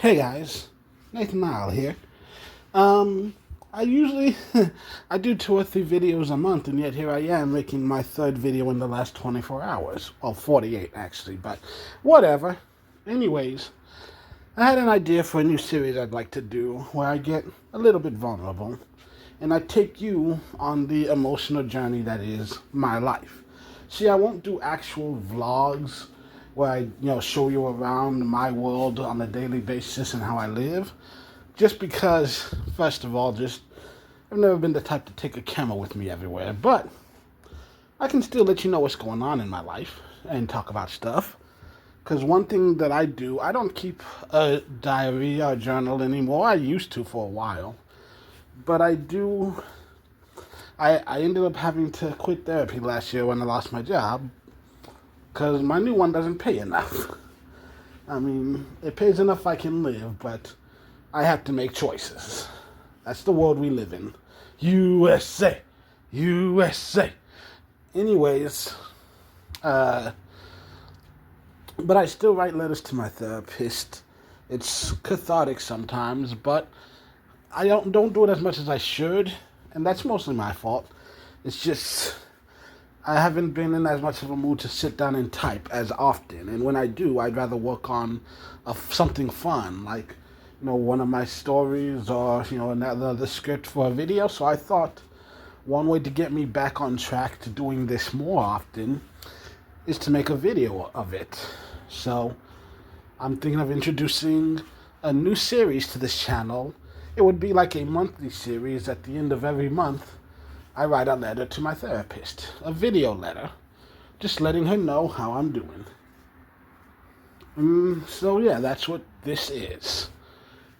Hey guys, Nathan Nile here. I usually I do 2 or 3 videos a month, and yet here I am making my third video in the last 24 hours. Well, 48 actually, but whatever. Anyways, I had an idea for a new series I'd like to do where I get a little bit vulnerable and I take you on the emotional journey that is my life. See, I won't do actual vlogs where I show you around my world on a daily basis and how I live. Just because, first of all, I've never been the type to take a camera with me everywhere, but I can still let you know what's going on in my life and talk about stuff. Because one thing that I do, I don't keep a diary or a journal anymore. I used to for a while. But I do. I ended up having to quit therapy last year when I lost my job because my new one doesn't pay enough. I mean, it pays enough I can live, but I have to make choices. That's the world we live in. USA. USA. Anyways, but I still write letters to my therapist. It's cathartic sometimes, but I don't do it as much as I should, and that's mostly my fault. It's just I haven't been in as much of a mood to sit down and type as often, and when I do, I'd rather work on something fun, like one of my stories or another script for a video. So I thought one way to get me back on track to doing this more often is to make a video of it. So I'm thinking of introducing a new series to this channel. It would be like a monthly series. At the end of every month, I write a letter to my therapist, a video letter, just letting her know how I'm doing. So yeah, that's what this is.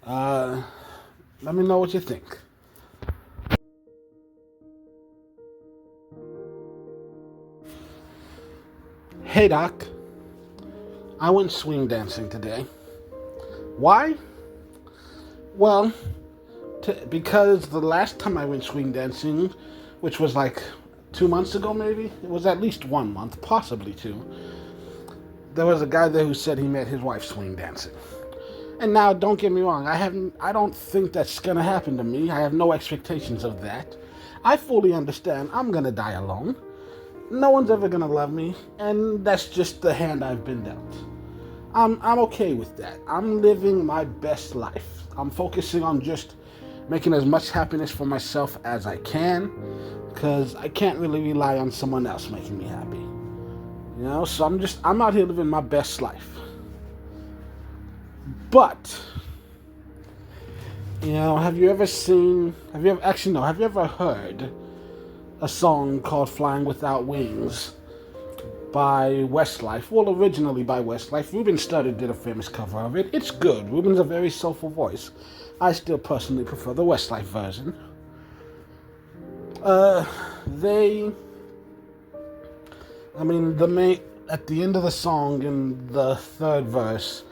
Let me know what you think. Hey Doc, I went swing dancing today. Why? Well, because the last time I went swing dancing, which was like 2 months ago maybe, it was at least 1 month, possibly 2, there was a guy there who said he met his wife swing dancing. And now, don't get me wrong, I don't think that's gonna happen to me. I have no expectations of that. I fully understand I'm gonna die alone. No one's ever gonna love me, and that's just the hand I've been dealt. I'm okay with that. I'm living my best life. I'm focusing on just making as much happiness for myself as I can, because I can't really rely on someone else making me happy. So I'm out here living my best life. But, have you ever heard a song called Flying Without Wings by Westlife? Well, originally by Westlife. Ruben Studdard did a famous cover of it. It's good. Ruben's a very soulful voice. I still personally prefer the Westlife version. At the end of the song, in the third verse,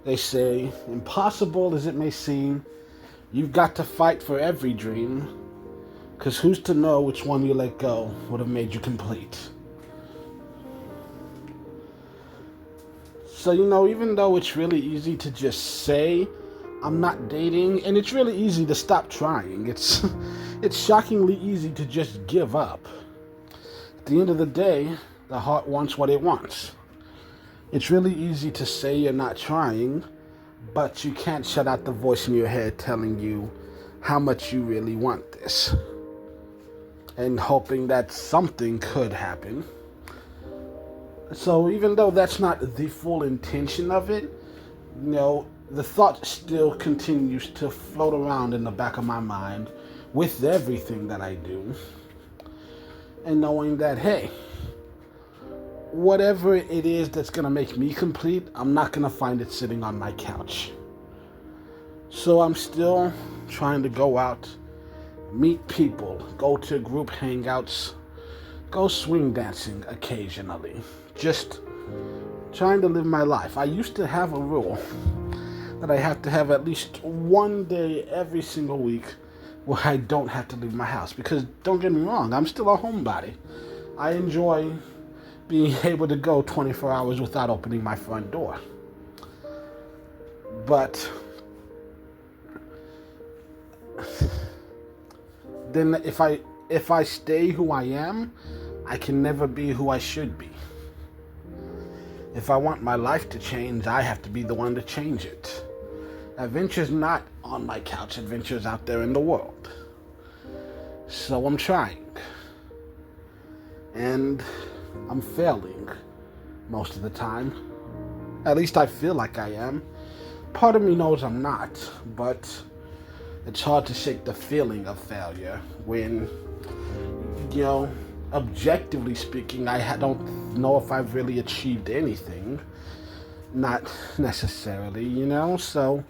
they say, impossible as it may seem, you've got to fight for every dream, 'cause who's to know which one you let go would have made you complete. So, even though it's really easy to just say, I'm not dating, and it's really easy to stop trying, it's shockingly easy to just give up. At the end of the day, the heart wants what it wants. It's really easy to say you're not trying, but you can't shut out the voice in your head telling you how much you really want this, and hoping that something could happen. So even though that's not the full intention of it, the thought still continues to float around in the back of my mind with everything that I do. And knowing that, hey, whatever it is that's going to make me complete, I'm not going to find it sitting on my couch. So I'm still trying to go out, meet people, go to group hangouts, go swing dancing occasionally. Just trying to live my life. I used to have a rule that I have to have at least one day every single week where I don't have to leave my house. Because don't get me wrong, I'm still a homebody. I enjoy being able to go 24 hours without opening my front door. But then if I stay who I am, I can never be who I should be. If I want my life to change, I have to be the one to change it. Adventure's not on my couch, adventure's out there in the world. So I'm trying. And I'm failing most of the time. At least I feel like I am. Part of me knows I'm not, but it's hard to shake the feeling of failure when, objectively speaking, I don't know if I've really achieved anything. Not necessarily, so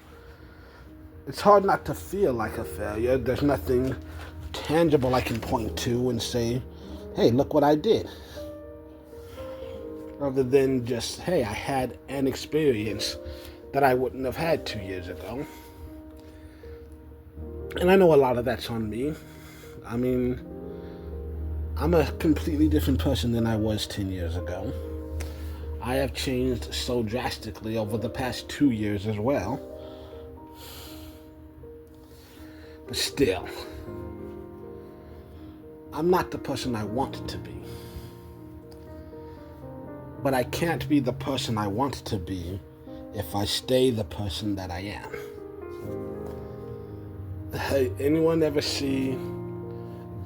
it's hard not to feel like a failure. There's nothing tangible I can point to and say, hey, look what I did. Other than just, hey, I had an experience that I wouldn't have had 2 years ago. And I know a lot of that's on me. I mean, I'm a completely different person than I was 10 years ago. I have changed so drastically over the past 2 years as well. But still, I'm not the person I wanted to be. But I can't be the person I want to be if I stay the person that I am. Hey, anyone ever see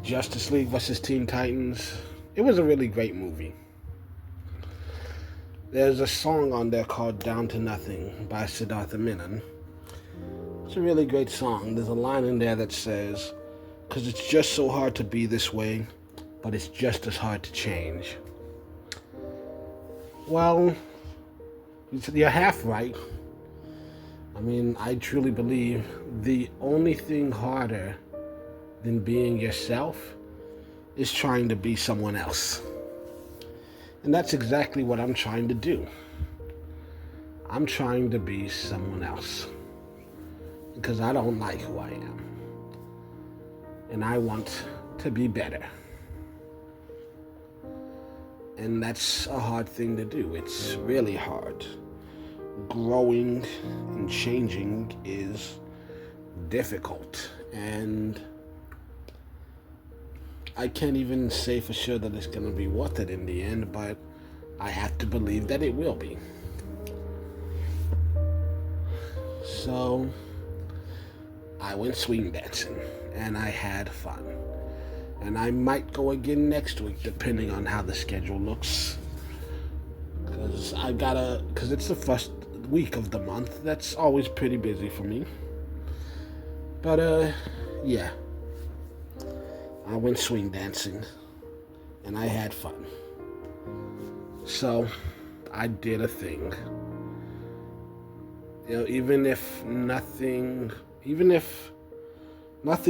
Justice League vs. Teen Titans? It was a really great movie. There's a song on there called Down to Nothing by Siddhartha Menon. It's a really great song. There's a line in there that says, "'Cause it's just so hard to be this way, but it's just as hard to change." Well, you're half right. I mean, I truly believe the only thing harder than being yourself is trying to be someone else. And that's exactly what I'm trying to do. I'm trying to be someone else because I don't like who I am. And I want to be better. And that's a hard thing to do. It's really hard. Growing and changing is difficult. And I can't even say for sure that it's going to be worth it in the end, but I have to believe that it will be. So I went swing dancing and I had fun. And I might go again next week, depending on how the schedule looks. Because it's the first week of the month. That's always pretty busy for me. But, yeah. I went swing dancing. And I had fun. So, I did a thing. Even if nothing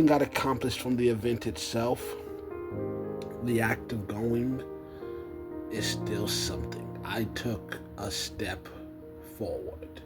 got accomplished from the event itself, the act of going is still something. I took a step forward.